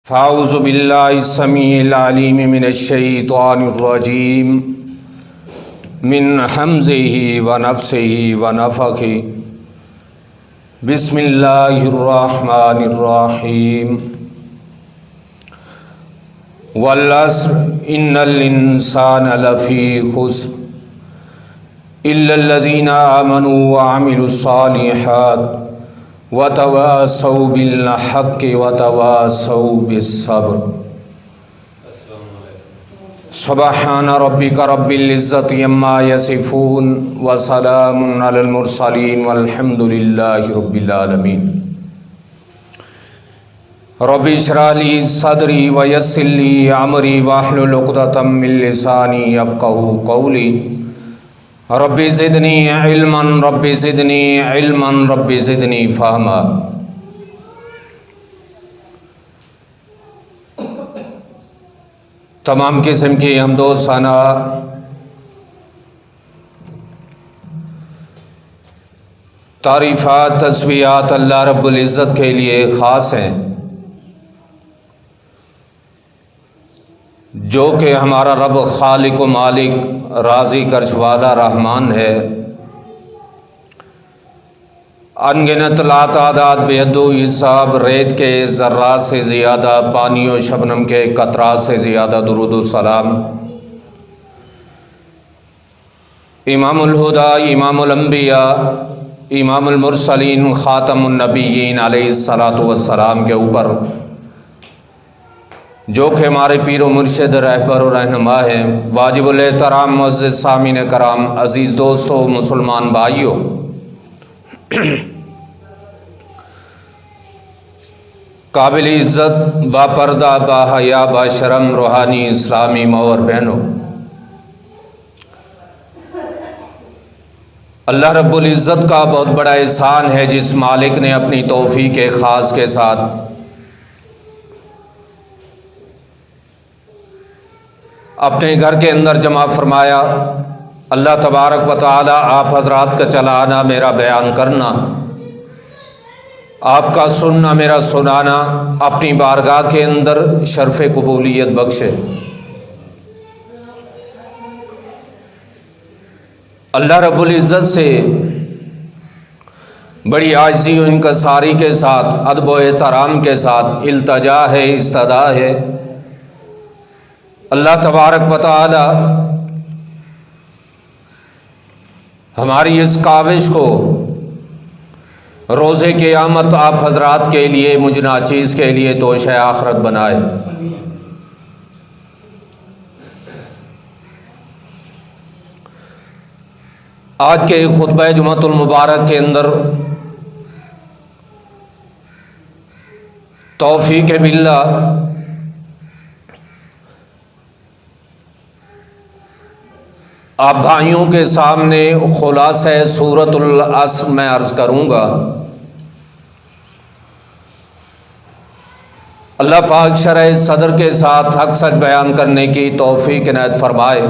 फ़ाऊज़ु बिल्लाहि समीइल अलीम मिनश्शैतानिर रजीम मिन हम्ज़िही व नफ़्सिही व नफ़ख़िही बिस्मिल्लाहिर रहमानिर रहीम वल अस्र इन्नल इंसाना लफ़ी खुस्र इल्लल्लज़ीना आमनू व अमिलुस्सालिहात वतवासौ बिल हक़्क़ि वतवासौ बिस्सब्र। सुब्हान रब्बिका रब्बिल इज़्ज़ति अम्मा यसिफ़ून व सलामुन अलल मुरसलीन वल्हम्दुलिल्लाहि रब्बिल आलमीन। रब्बि इश्रह ली सदरी व यस्सिर ली अमरी वहलुल उक़दतम मिन लिसानी यफ़क़हू क़ौली। Rabbi ज़िदनी इल्मन rabbi ज़िदनी इल्मन rabbi ज़िदनी फ़हमा। तमाम किस्म की हम्दो सना तारीफ़ात तस्बीहात अल्लाह रब्बुल इज़्ज़त के लिए ख़ास हैं, जो कि हमारा रब खालिक व मालिक राज़ी करशवाला रहमान है। अनगिनत लातादाद बेअदो हिसाब रेत के ज़र्रात से ज़्यादा, पानी और शबनम के कतरात से ज़्यादा दुरूद व सलाम इमामुल हुदा, इमामुल अंबिया, इमामुल मुरसलीन, ख़ातमुन नबिय्यीन अलैहिस्सलातु वस्सलाम के ऊपर, जो कि हमारे पीर व मुर्शिद रहबर और रहनुमा है। वाजिबुल एहतराम मुअज़्ज़िज़ सामीन कराम, अज़ीज़ दोस्तों, मुसलमान भाइयों, काबिल इज़्ज़त बापर्दा बाहया बाशरम रूहानी इस्लामी माँ और बहनों, अल्लाह रब्बुल इज़्ज़त का बहुत बड़ा एहसान है जिस मालिक ने अपनी तौफ़ीक़ ख़ास के साथ अपने घर के अंदर जमा फरमाया। अल्लाह तबारक व तआला आप हज़रात का चलाना, मेरा बयान करना, आपका सुनना, मेरा सुनाना अपनी बारगाह के अंदर शर्फ़ कबूलियत बख्शे। अल्लाह रब्बुल इज़्ज़त से बड़ी आजिज़ी और इनकसारी के साथ, अदब व एहतराम के साथ इल्तजा है, इस्तदा है। अल्लाह तबारक व तआला हमारी इस काविश को रोज़े क़यामत आप हज़रात के लिए, मुझ नाचीज़ के लिए तोशे आखरत बनाए। आज के खुतबा जुमअतुल मुबारक के अंदर तौफ़ीक़ बिल्लाह आप भाइयों के सामने खुलासा सूरतुल अस्र में अर्ज़ करूँगा। अल्लाह पाक शरह सदर के साथ हक़ सच बयान करने की तौफ़ीक़ इनायत फरमाए।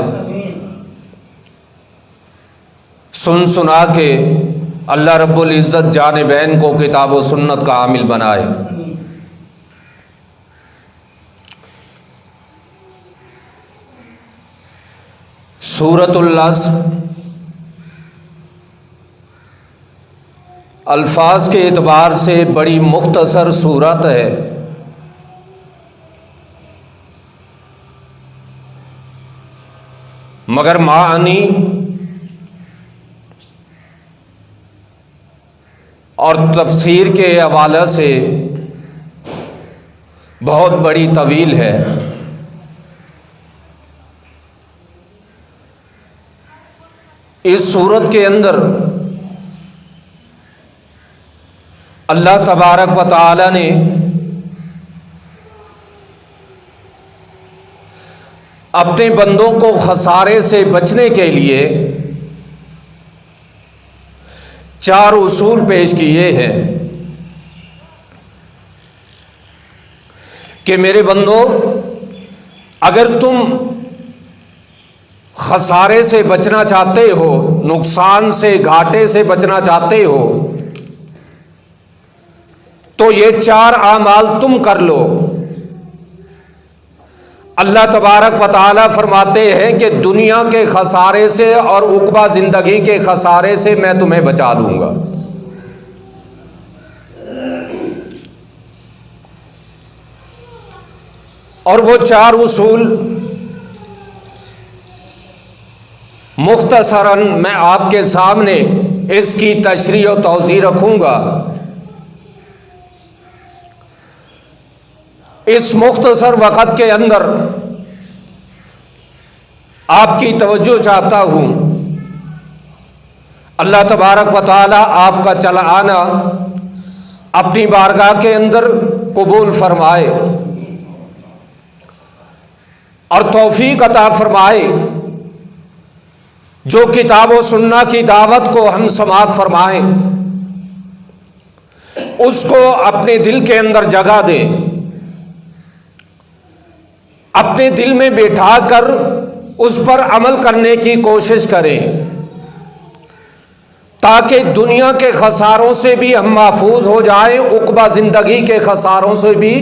सुन सुना के अल्लाह रब्बुल इज़्ज़त जान बहन को किताब व सुन्नत का आमिल बनाए। सूरतुल अस्र अल्फाज के एतबार से बड़ी मुख्तसर सूरत है, मगर मानी और तफसीर के हवाले से बहुत बड़ी तवील है। इस सूरत के अंदर अल्लाह तबारक व तआला ने अपने बंदों को खसारे से बचने के लिए 4 उसूल पेश किए हैं कि मेरे बंदों, अगर तुम खसारे से बचना चाहते हो, नुकसान से, घाटे से बचना चाहते हो, तो ये 4 आमाल तुम कर लो। अल्लाह तबारक व तआला फरमाते हैं कि दुनिया के खसारे से और उक़बा ज़िंदगी के खसारे से मैं तुम्हें बचा दूंगा। और वो चार उसूल मुख्तसरन मैं आपके सामने इसकी तशरीह और तौज़ीह रखूँगा। इस मुख्तसर वक़्त के अंदर आपकी तवज्जो चाहता हूँ। अल्लाह तबारक व तआला आपका चला आना अपनी बारगाह के अंदर कबूल फरमाए और तौफीक अता फरमाए। जो किताब व सुन्ना की दावत को हम समात फरमाएं, उसको अपने दिल के अंदर जगह दें, अपने दिल में बैठा कर उस पर अमल करने की कोशिश करें, ताकि दुनिया के खसारों से भी हम महफूज हो जाएं, उक़बा ज़िंदगी के खसारों से भी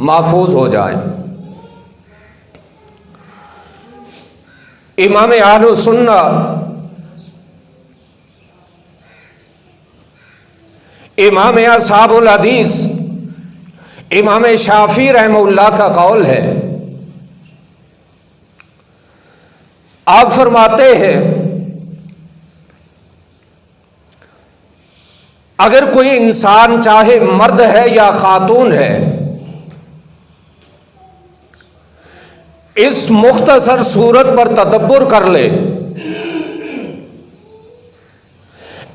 महफूज हो जाएं। इमाम अहले सुन्ना इमाम असहाबुल हदीस इमाम शाफी रहमहुल्लाह का कौल है। आप फरमाते हैं, अगर कोई इंसान चाहे मर्द है या खातून है, इस मुख्तसर सूरत पर तदब्बुर कर ले,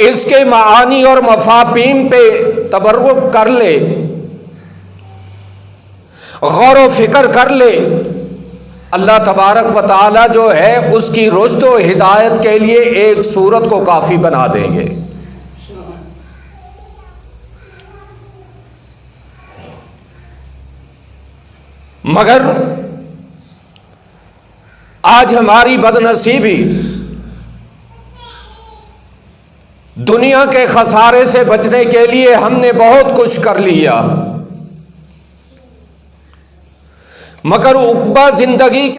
इसके मानी और मफाहीम पे तबर्रुक कर ले, गौर व फिक्र कर ले, अल्लाह तबारक व तआला जो है उसकी रुश्द व हिदायत के लिए एक सूरत को काफ़ी बना देंगे। मगर आज हमारी बदनसीबी दुनिया के खसारे से बचने के लिए हमने बहुत कुछ कर लिया, मगर उक़बा ज़िंदगी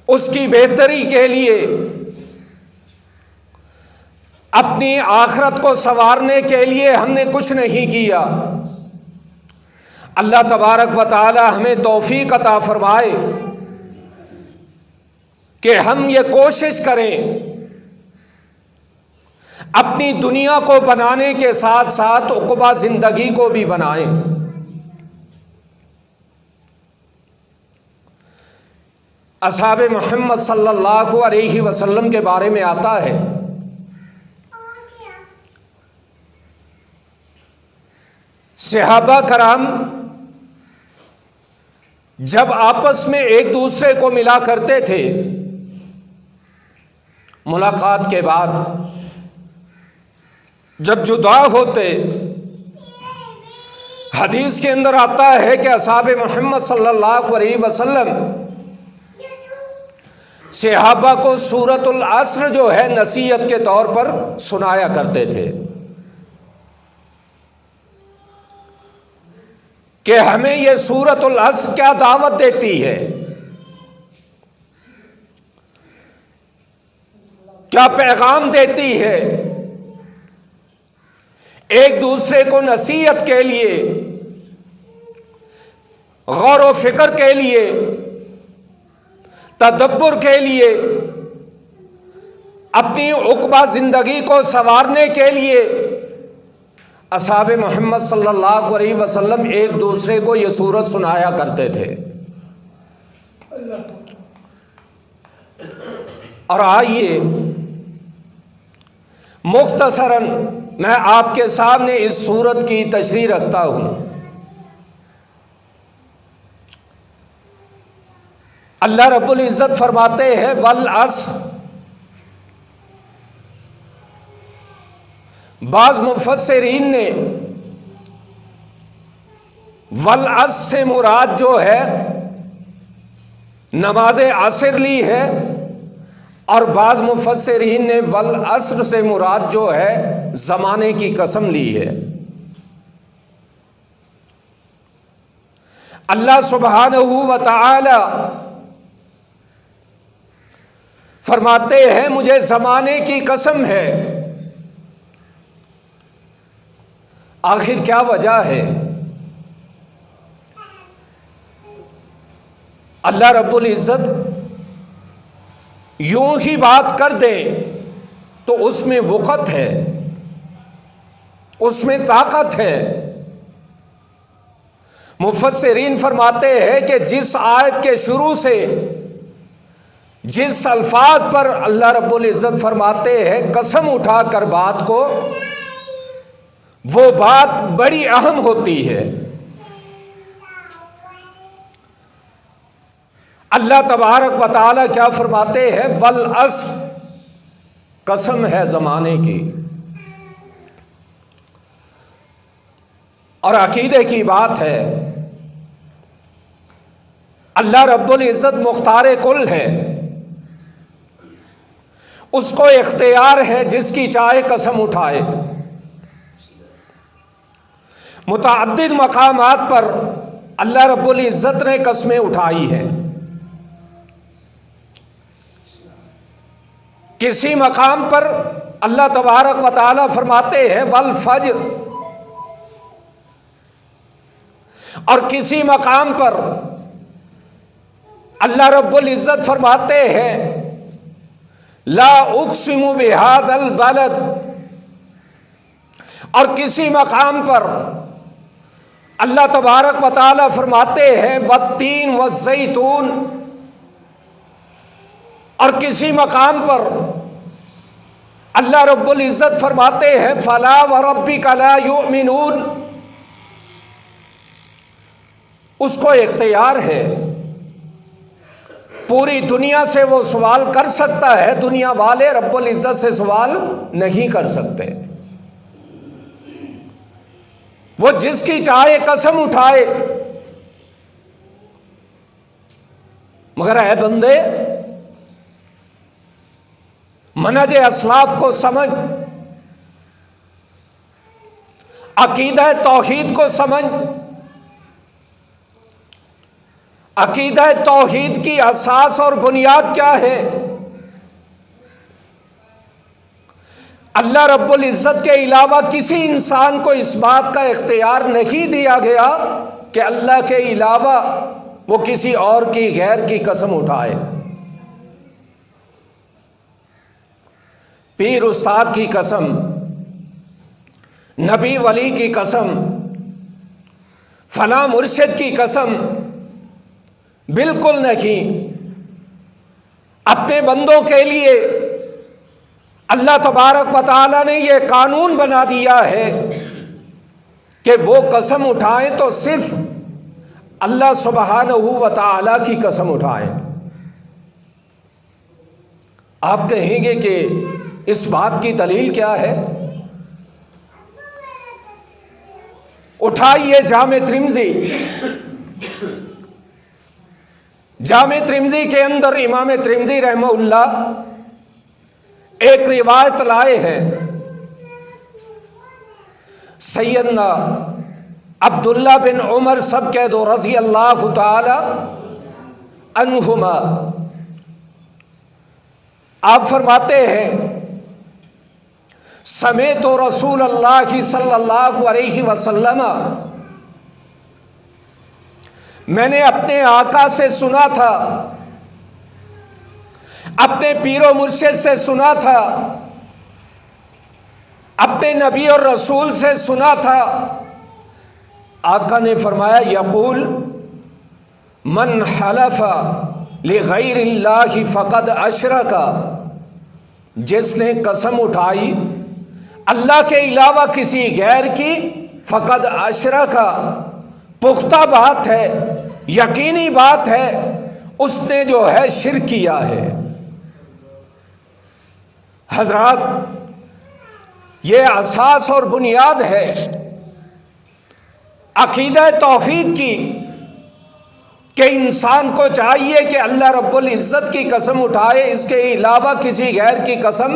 उसकी बेहतरी के लिए, अपनी आखिरत को संवारने के लिए हमने कुछ नहीं किया। अल्लाह तबारक व तआला हमें तौफीक अता फरमाए कि हम ये कोशिश करें अपनी दुनिया को बनाने के साथ साथ उक़बा जिंदगी को भी बनाएं। असहाबे मोहम्मद सल्लल्लाहु अलैहि वसल्लम के बारे में आता है, सहाबा कराम जब आपस में एक दूसरे को मिला करते थे, मुलाकात के बाद जब जुदा होते, हदीस के अंदर आता है कि असहाबे मोहम्मद सल्लल्लाहु अलैहि वसल्लम सहाबा को सूरतुल अस्र जो है नसीहत के तौर पर सुनाया करते थे कि हमें यह सूरतुल अस्र क्या दावत देती है, क्या पैगाम देती है। एक दूसरे को नसीहत के लिए, गौर व फिक्र के लिए, तदब्बुर के लिए, अपनी उक़बा जिंदगी को संवारने के लिए असहाबे मोहम्मद सल्लल्लाहु अलैहि वसल्लम एक दूसरे को ये सूरत सुनाया करते थे। और आइए मुख्तसरन मैं आपके सामने इस सूरत की तशरीह रखता हूं। अल्लाह रब्बुल इज़्ज़त फरमाते हैं वल अस्र। बाज़ मुफस्सिरीन ने वल अस्र से मुराद जो है नमाज असर ली है, और बाज़ मुफस्सिरीन ने वल अस्र से मुराद जो है ज़माने की कसम ली है। अल्लाह सुब्हानहू व तआला फरमाते हैं मुझे ज़माने की कसम है। आखिर क्या वजह है? अल्लाह रब्बुल इज़्ज़त यूं ही बात कर दें तो उसमें वक़्त है, उसमें ताकत है। मुफस्सिरीन फरमाते हैं कि जिस आयत के शुरू से जिस अल्फाज पर अल्लाह रब्बुल इज़्ज़त फरमाते हैं कसम उठाकर बात को, वो बात बड़ी अहम होती है। अल्लाह तबारक व तआला क्या फरमाते हैं? वल अस्र, कसम है ज़माने की। और अकीदे की बात है, अल्लाह रब्बुल इज़्ज़त मुख्तार कुल है, उसको इख्तियार है जिसकी चाहे कसम उठाए। मुतअद्दिद मकामात पर अल्लाह रब्बुल इज़्ज़त ने कसमें उठाई है। किसी मकाम पर अल्लाह तबारक व तआला फरमाते हैं वल फज्र, और किसी मकाम पर अल्लाह रब्बुल इज़्ज़त फरमाते हैं ला उक़सिमु बिहाज़ल बलद, और किसी मकाम पर अल्लाह तबारक व तआला फरमाते हैं वत्तीन वज़्ज़ैतून, और किसी मकाम पर अल्लाह रब्बुल इज़्ज़त फरमाते हैं फला व रब्बिका ला युमिनून। उसको इख्तियार है, पूरी दुनिया से वो सवाल कर सकता है, दुनिया वाले रब्बुल इज़्ज़त से सवाल नहीं कर सकते। वो जिसकी चाहे कसम उठाए। मगर ऐ बंदे, मनहज असलाफ को समझ, अकीदा तौहीद को समझ। अकीदा तौहीद की असास और बुनियाद क्या है? अल्लाह रब्बुल इज़्ज़त के अलावा किसी इंसान को इस बात का इख्तियार नहीं दिया गया कि अल्लाह के अलावा वो किसी और की, गैर की कसम उठाए। पीर उस्ताद की कसम, नबी वली की कसम, फला मुर्शिद की कसम, बिल्कुल नहीं। अपने बंदों के लिए अल्लाह तबारक व तआला ने यह कानून बना दिया है कि वो कसम उठाएं तो सिर्फ अल्लाह सुब्हानहू व तआला की कसम उठाएं। आप कहेंगे कि इस बात की दलील क्या है? उठाइए जामे तिर्मिज़ी। जामे तिर्मिज़ी के अंदर इमाम तिर्मिज़ी रहमहुल्लाह एक रिवायत लाए हैं। सैयदना अब्दुल्ला बिन उमर सब कह दो रज़ी अल्लाह ताला अन्हुमा, आप फरमाते हैं समेतो रसूल अल्लाह सल्लल्लाहु अलैहि वसल्लम, मैंने अपने आका से सुना था, अपने पीरो मुर्शिद से सुना था, अपने नबी और रसूल से सुना था। आका ने फरमाया यक़ूल मन हलफ़ा लिग़ैरिल्लाहि फ़क़द अशरका, जिसने कसम उठाई अल्लाह के अलावा किसी गैर की, फ़क़द अशरका, पुख्ता बात है, यकीनी बात है, उसने जो है शिर्क किया है। हजरात, ये असास और बुनियाद है अकीदा तौहीद की कि इंसान को चाहिए कि अल्लाह रब्बुल इज़्ज़त की कसम उठाए, इसके अलावा किसी गैर की कसम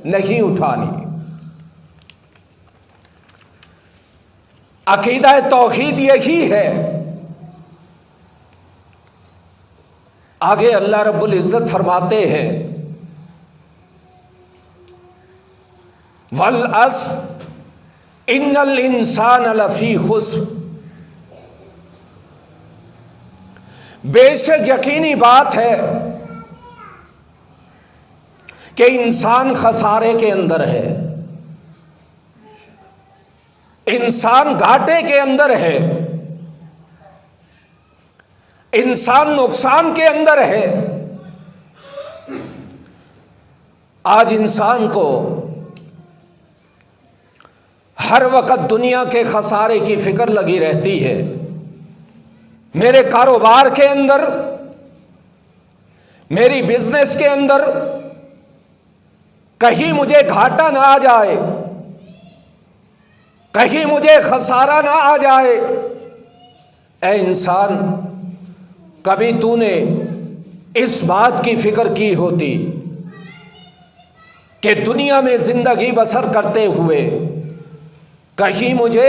नहीं उठानी। अकीदा तौहीद यही है। आगे अल्लाह रब्बुल इज़्ज़त फरमाते हैं वल अस्र इन्नल इंसान लफी खुस्र, बेशक यकीनी बात है कि इंसान खसारे के अंदर है, इंसान घाटे के अंदर है, इंसान नुकसान के अंदर है। आज इंसान को हर वक्त दुनिया के खसारे की फिक्र लगी रहती है। मेरे कारोबार के अंदर, मेरी बिजनेस के अंदर कहीं मुझे घाटा ना आ जाए, कहीं मुझे खसारा ना आ जाए। ऐ इंसान, कभी तूने इस बात की फिक्र की होती कि दुनिया में जिंदगी बसर करते हुए कहीं मुझे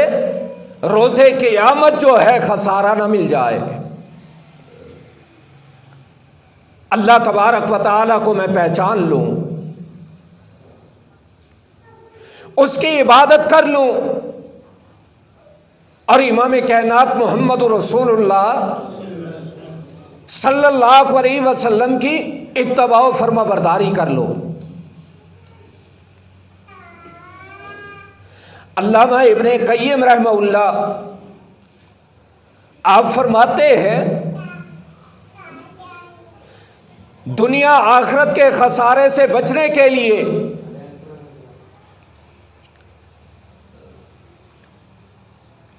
रोज़े क़यामत जो है खसारा ना मिल जाए। अल्लाह तबारक व तआला को मैं पहचान लूँ, उसकी इबादत कर लूँ और इमाम कायनात मोहम्मद रसूलुल्लाह सल्लल्लाहु अलैहि वसल्लम की इत्तबा व फर्माबरदारी कर लो। अल्लामा इब्ने क़य्यिम रहमहुल्लाह आप फरमाते हैं दुनिया आखिरत के खसारे से बचने के लिए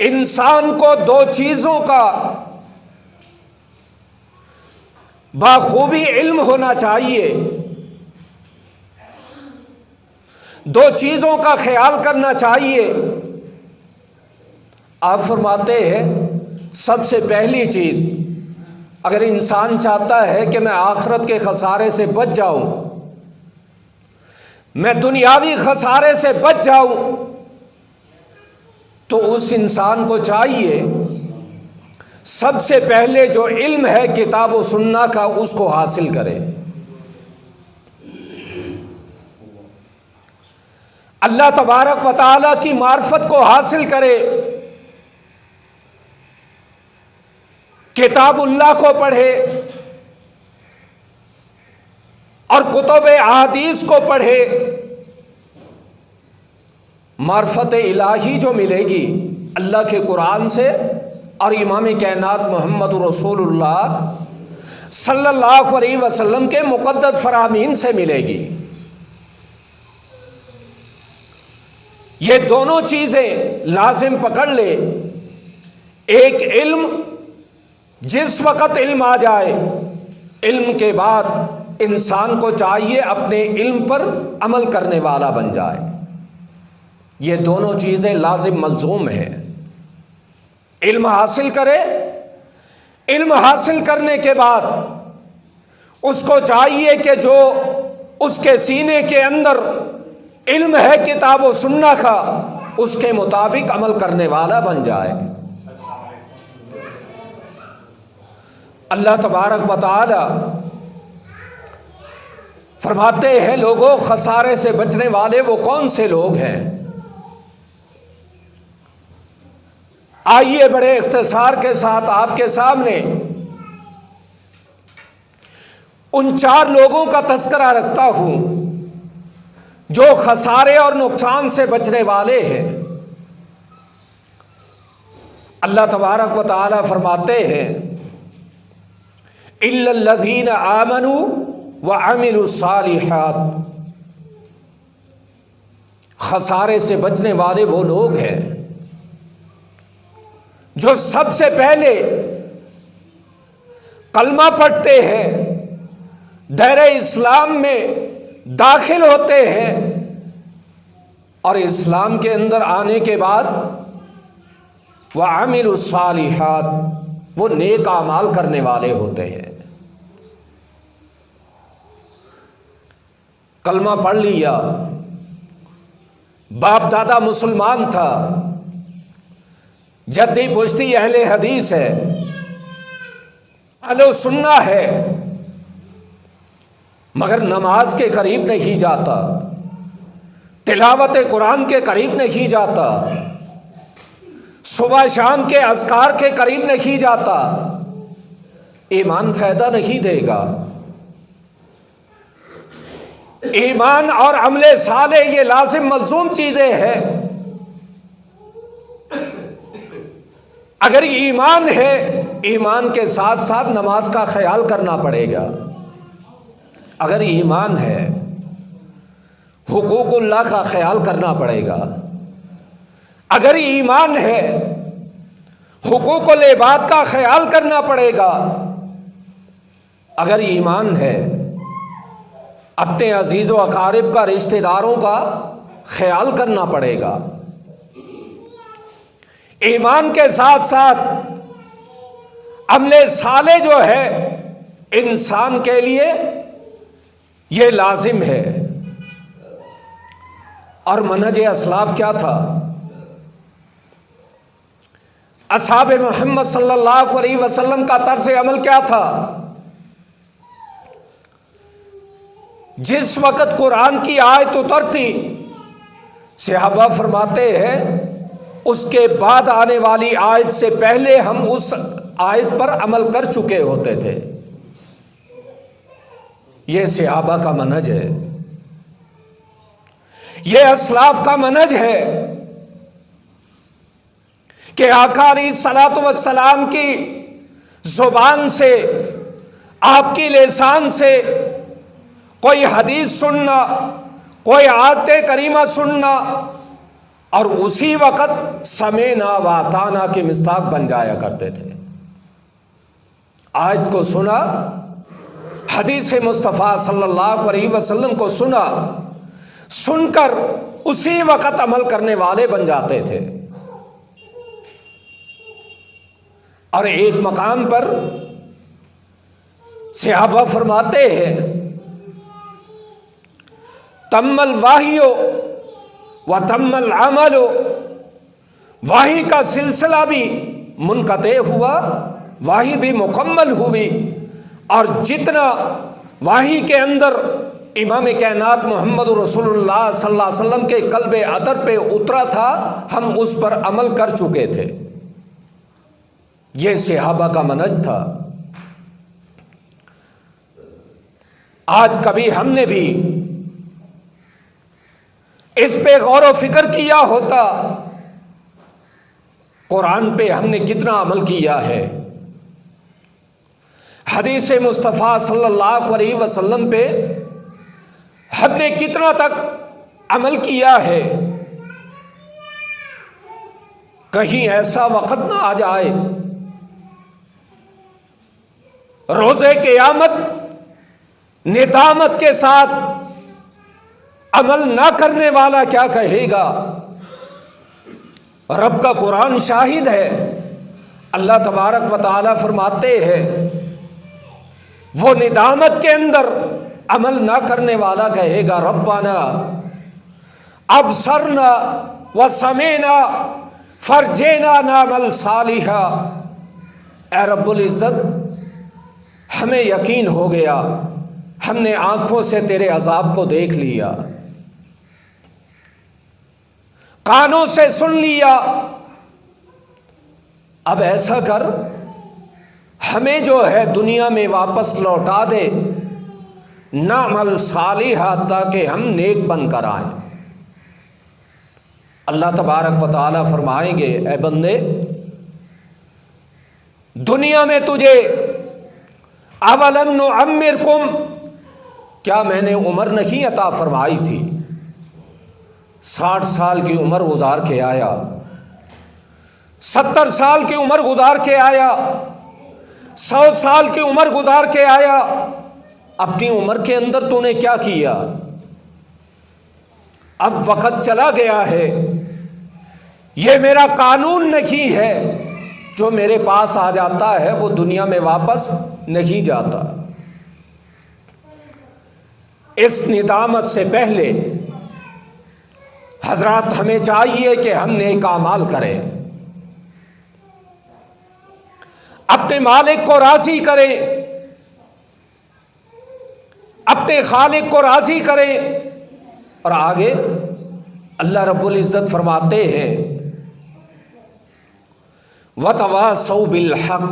इंसान को दो चीज़ों का बाखूबी इल्म होना चाहिए, दो चीज़ों का ख्याल करना चाहिए। आप फरमाते हैं सबसे पहली चीज़, अगर इंसान चाहता है कि मैं आखिरत के खसारे से बच जाऊं, मैं दुनियावी खसारे से बच जाऊं, तो उस इंसान को चाहिए सबसे पहले जो इल्म है किताब व सुन्ना का उसको हासिल करे। अल्लाह तबारक व तआला की मार्फत को हासिल करे, किताबुल्लाह को पढ़े और कुतुब अहादीस को पढ़े। मार्फत इलाही जो मिलेगी अल्लाह के कुरान से और इमाम कायनात मोहम्मद रसूलुल्लाह सल्लल्लाहु अलैहि वसल्लम के मुक़द्दस फरामीन से मिलेगी। ये दोनों चीज़ें लाजिम पकड़ ले। एक इल्म, जिस वक़्त इल्म आ जाए, इल्म के बाद इंसान को चाहिए अपने इल्म पर अमल करने वाला बन जाए। ये दोनों चीज़ें लाजिम मलज़ूम हैं। इल्म हासिल करे, इल्म हासिल करने के बाद उसको चाहिए कि जो उसके सीने के अंदर इल्म है किताब व सुन्ना का, उसके मुताबिक अमल करने वाला बन जाए। अल्लाह तबारक व तआला फरमाते हैं, लोगों खसारे से बचने वाले वो कौन से लोग हैं। आइए बड़े इख्तिसार के साथ आपके सामने उन 4 लोगों का तज़किरा रखता हूं जो खसारे और नुकसान से बचने वाले हैं। अल्लाह तबारक व तआला फरमाते हैं, इल्लल्लज़ीना आमनू व अमिलुस्सालिहात। खसारे से बचने वाले वो लोग हैं जो सबसे पहले कलमा पढ़ते हैं, दायरे इस्लाम में दाखिल होते हैं और इस्लाम के अंदर आने के बाद वह अमिलुस्सालिहात, वो नेक आमाल करने वाले होते हैं। कलमा पढ़ लिया, बाप दादा मुसलमान था, जद्दी पुश्ती अहले हदीस है, अहले सुन्ना है, मगर नमाज के करीब नहीं जाता, तिलावत कुरान के करीब नहीं जाता, सुबह शाम के अज़कार के करीब नहीं जाता, ईमान फ़ायदा नहीं देगा। ईमान और अमले साले ये लाजिम मलज़ूम चीज़ें हैं। अगर ईमान है, ईमान के साथ साथ नमाज का ख्याल करना पड़ेगा। अगर ईमान है, हुकूकुल्लाह का ख्याल करना पड़ेगा। अगर ईमान है, हुकूकुल इबाद का ख्याल करना पड़ेगा। अगर ईमान है, अपने अजीज़ व अकारिब का, रिश्तेदारों का ख्याल करना पड़ेगा। ईमान के साथ साथ अमले साले जो है इंसान के लिए ये लाजिम है। और मनहज असलाफ क्या था? असहाब मोहम्मद सल्लल्लाहु अलैहि वसल्लम का तर्ज अमल क्या था? जिस वक़्त कुरान की आयत उतरती, सहाबा फरमाते हैं उसके बाद आने वाली आयत से पहले हम उस आयत पर अमल कर चुके होते थे। ये सहाबा का मनहज है, ये असलाफ का मनहज है कि आका अलैहिस्सलातु वस्सलाम की जुबान से, आपकी लिसान से कोई हदीस सुनना, कोई आयत करीमा सुनना और उसी वक़्त समेना व अताना के मिस्ताक बन जाया करते थे। आयत को सुना, हदीस मुस्तफ़ा सल्लल्लाहु अलैहि वसल्लम को सुना, सुनकर उसी वक़्त अमल करने वाले बन जाते थे। और एक मकाम पर सहाबा फरमाते हैं, तम्मल वाहियो व तम्मल अमलो, वाही का सिलसिला भी मुनक़ते हुआ वाही भी मुकम्मल हुई और जितना वाही के अंदर इमाम कायनात मोहम्मद रसूलुल्लाह सल्लल्लाहु अलैहि वसल्लम के कल्बे अतर पे उतरा था, हम उस पर अमल कर चुके थे। ये सहाबा का मनहज था। आज कभी हमने भी इस पे गौर व फिक्र किया होता, कुरान पे हमने कितना अमल किया है, हदीस मुस्तफ़ा सल्लल्लाहु अलैहि वसल्लम पे हमने कितना तक अमल किया है। कहीं ऐसा वक़्त ना आ जाए रोज़े क़यामत निदामत के साथ अमल ना करने वाला क्या कहेगा। रब का कुरान शाहिद है। अल्लाह तबारक व तआला फरमाते हैं वो निदामत के अंदर अमल ना करने वाला कहेगा रब्बाना अबसरना व समीना फरजेना नामल सालिहा। ए रब्बुल इज़्ज़त, हमें यकीन हो गया, हमने आंखों से तेरे अजाब को देख लिया, कानों से सुन लिया, अब ऐसा कर हमें जो है दुनिया में वापस लौटा दे, नामल सालिहा, ताकि हम नेक बनकर आए। अल्लाह तबारक व तआला फरमाएंगे ए बंदे, दुनिया में तुझे अवलम नुअम्मिरकुम, क्या मैंने उम्र नहीं अता फरमाई थी। 60 साल की उम्र गुजार के आया, 70 साल की उम्र गुजार के आया, 100 साल की उम्र गुजार के आया। अपनी उम्र के अंदर तूने क्या किया। अब वक्त चला गया है, ये मेरा कानून नहीं है, जो मेरे पास आ जाता है वो दुनिया में वापस नहीं जाता। इस निदामत से पहले हजरात हमें चाहिए कि हम नेक अमाल करें, अपने मालिक को राजी करें, अपने खालिक को राजी करें। और आगे अल्लाह रब्बुल इज़्ज़त फरमाते हैं वतवासौ बिल हक।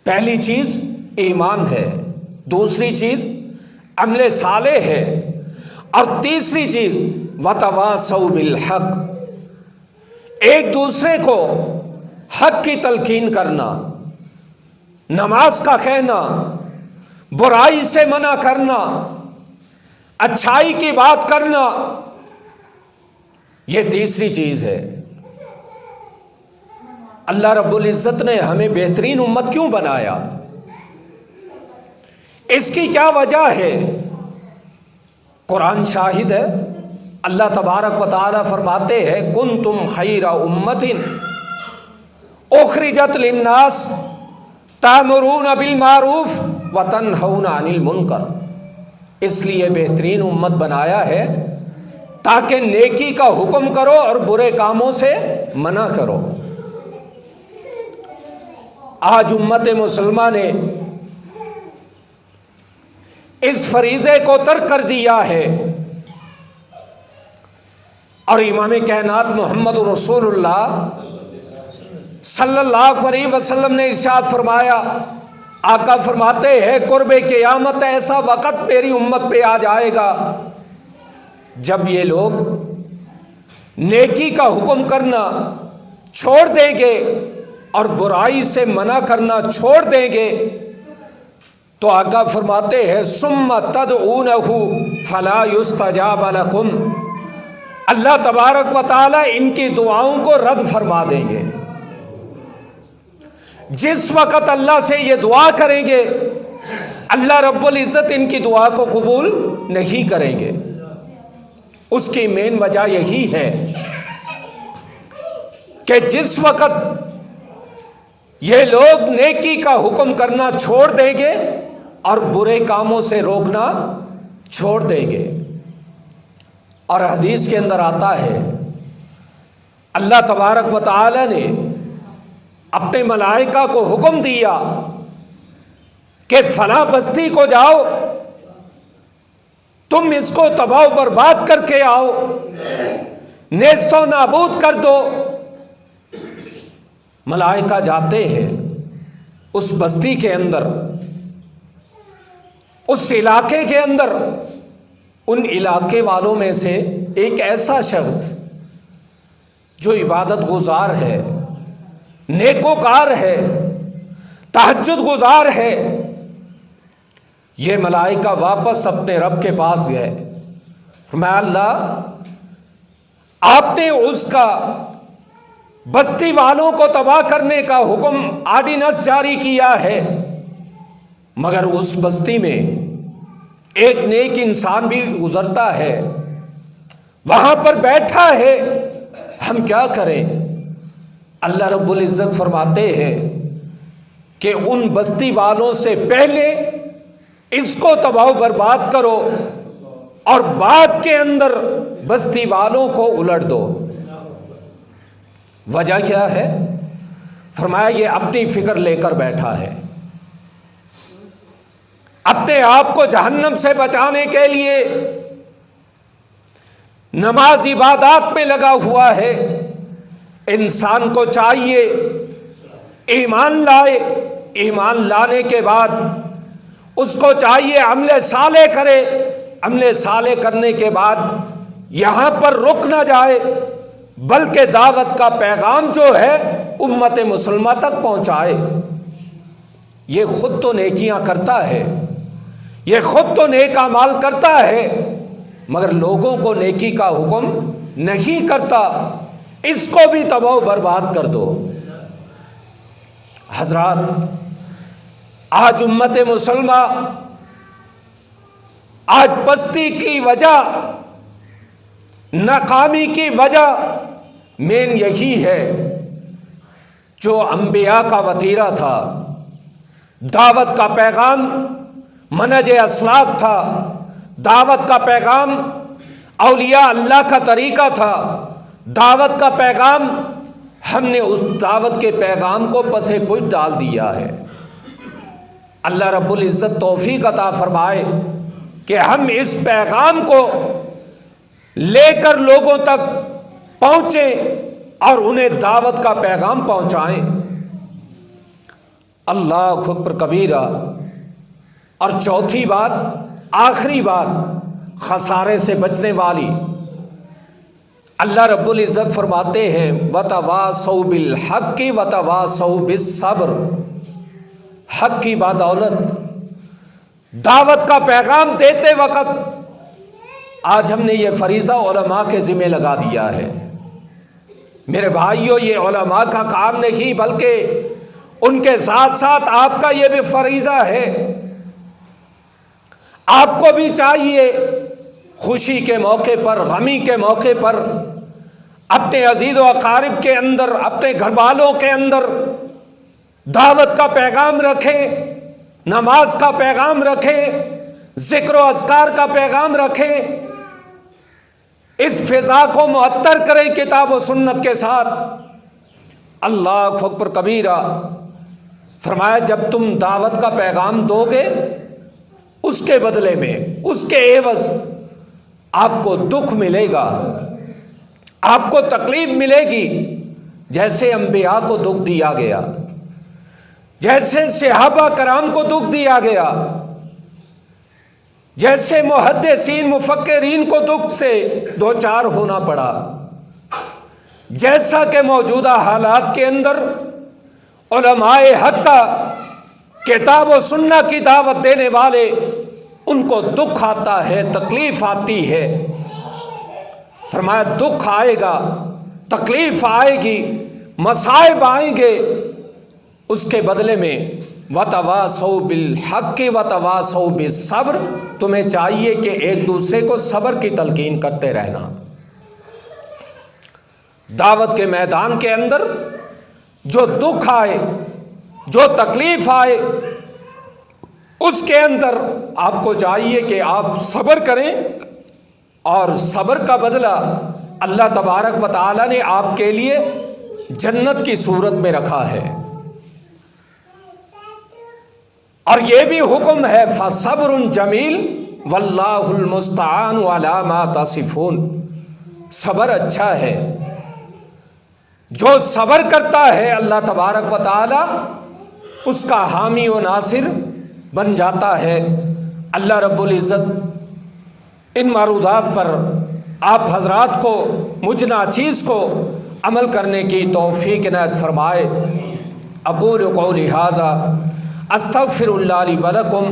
पहली चीज ईमान है, दूसरी चीज अमले साले है, और तीसरी चीज वतवासौ बिल हक। एक दूसरे को हक की तलकीन करना, नमाज का कहना, बुराई से मना करना, अच्छाई की बात करना, यह तीसरी चीज है। अल्लाह रब्बुल इज़्ज़त ने हमें बेहतरीन उम्मत क्यों बनाया, इसकी क्या वजह है। कुरान शाहिद है। अल्लाह तबारक व तआला फरमाते हैं कुंतुम खैरा उम्मतिन उखरिजत लिन्नास तामुरून बिल मारूफ व तनहौना अनिल मुनकर। इसलिए बेहतरीन उम्मत बनाया है ताकि नेकी का हुक्म करो और बुरे कामों से मना करो। आज उम्मत मुसलमा ने इस फरीज़े को तर्क कर दिया है और इमाम कायनात मोहम्मद रसूलुल्लाह सल्लल्लाहु अलैहि वसल्लम ने इरशाद फरमाया, आका फरमाते हैं कुर्बे क़यामत ऐसा वक़्त मेरी उम्मत पे आ जाएगा जब ये लोग नेकी का हुक्म करना छोड़ देंगे और बुराई से मना करना छोड़ देंगे। तो आका फरमाते हैं सुम्मा तदऊनहु फला युस्तजाब लकुम। अल्लाह तबारक व तआला इनकी दुआओं को रद्द फरमा देंगे। जिस वक़्त अल्लाह से ये दुआ करेंगे अल्लाह रब्बुल इज़्ज़त इनकी दुआ को कबूल नहीं करेंगे। उसकी मेन वजह यही है कि जिस वक़्त ये लोग नेकी का हुक्म करना छोड़ देंगे और बुरे कामों से रोकना छोड़ देंगे। और हदीस के अंदर आता है अल्लाह तबारक व तआला ने अपने मलाइका को हुक्म दिया कि फला बस्ती को जाओ, तुम इसको तबाह बर्बाद करके आओ, नेस्तो नाबूद कर दो। मलाइका जाते हैं उस बस्ती के अंदर, उस इलाके के अंदर। उन इलाके वालों में से एक ऐसा शख्स जो इबादत गुजार है, नेकोकार है, तहज्जुद गुजार है, ये मलाइका वापस अपने रब के पास गए। फरमाया अल्लाह, आपने उसका बस्ती वालों को तबाह करने का हुक्म आर्डिनेंस जारी किया है, मगर उस बस्ती में एक नेक इंसान भी गुजरता है, वहां पर बैठा है, हम क्या करें? अल्लाह रब्बुल इज़्ज़त फरमाते हैं कि उन बस्ती वालों से पहले इसको तबाह बर्बाद करो और बाद के अंदर बस्ती वालों को उलट दो। वजह क्या है? फरमाया ये अपनी फिक्र लेकर बैठा है, अपने आप को जहन्नम से बचाने के लिए नमाज इबादत में लगा हुआ है। इंसान को चाहिए ईमान लाए, ईमान लाने के बाद उसको चाहिए अमले साले करे, अमले साले करने के बाद यहां पर रुक ना जाए, बल्कि दावत का पैगाम जो है उम्मत मुसलमान तक पहुंचाए। ये खुद तो नेकियां करता है, ये खुद तो नेक अमाल करता है, मगर लोगों को नेकी का हुक्म नहीं करता। इसको भी तबाह बर्बाद कर दो। हजरात, आज उम्मत मुसलमान, आज पस्ती की वजह, नाकामी की वजह मेन यही है, जो अंबिया का वतीरा था, दावत का पैगाम मनज असलाफ था, दावत का पैगाम औलिया अल्लाह का तरीका था, दावत का पैगाम, हमने उस दावत के पैगाम को पसे पुश डाल दिया है। अल्लाह रब्बुल इज़्ज़त तौफीक अता फरमाए कि हम इस पैगाम को लेकर लोगों तक पहुँचे और उन्हें दावत का पैगाम पहुँचाएं। अल्लाह अकबर कबीरा। और चौथी बात, आखिरी बात, खसारे से बचने वाली, अल्लाह रब्बुल इज़्ज़त फरमाते हैं वतवासौ बिल हक़्क़ि वतवासौ बिस सब्र। हक की बदौलत दावत का पैगाम देते वक़्त आज हमने ये फरीज़ा उलमा के ज़िम्मे लगा दिया है। मेरे भाइयों, ये उलमा का काम नहीं, बल्कि उनके साथ साथ आपका ये भी फरीज़ा है। आपको भी चाहिए खुशी के मौके पर, गमी के मौके पर, अपने अजीज़ व अकारिब के अंदर, अपने घर वालों के अंदर दावत का पैगाम रखें, नमाज का पैगाम रखें, जिक्र व अज़कार का पैगाम रखें। इस फिज़ा को मुअत्तर करें किताब व सुन्नत के साथ। अल्लाह अकबर कबीरा। फरमाया जब तुम दावत का पैगाम दोगे, उसके बदले में, उसके एवज़ आपको दुख मिलेगा, आपको तकलीफ मिलेगी। जैसे अंबिया को दुख दिया गया, जैसे सहाबा कराम को दुख दिया गया, जैसे मुहद्दिसीन मुफक्किरीन को दुख से दो चार होना पड़ा, जैसा कि मौजूदा हालात के अंदर उलमाए हक़ किताब व सुन्ना की दावत देने वाले, उनको दुख आता है, तकलीफ आती है। फरमाया दुख आएगा, तकलीफ आएगी, मसाइब आएंगे, उसके बदले में वतवासौ बिल हक़्क़ि वतवासौ बिस सब्र। तुम्हें चाहिए कि एक दूसरे को सब्र की तलकीन करते रहना। दावत के मैदान के अंदर जो दुख आए, जो तकलीफ आए, उसके अंदर आपको चाहिए कि आप सब्र करें, और सब्र का बदला अल्लाह तबारक व तआला ने आपके लिए जन्नत की सूरत में रखा है। और ये भी हुक्म है फसब्रुन जमील वल्लाहुल मुस्तआन अला मा तसिफून, सब्र अच्छा है। जो सब्र करता है अल्लाह तबारक व तआला उसका हामी व नासिर बन जाता है। अल्लाह रब्बुल इज़्ज़त इन मारूदात पर आप हजरात को मुझ नाचीज़ को अमल करने की तौफीक इनायत फरमाए। अक़ूलु क़ौली हाज़ा अस्तग़फ़िरुल्लाह ली व लकुम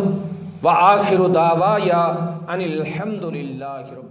व आखिरु दावाया अनिल हम्दुलिल्लाहि रब्बिल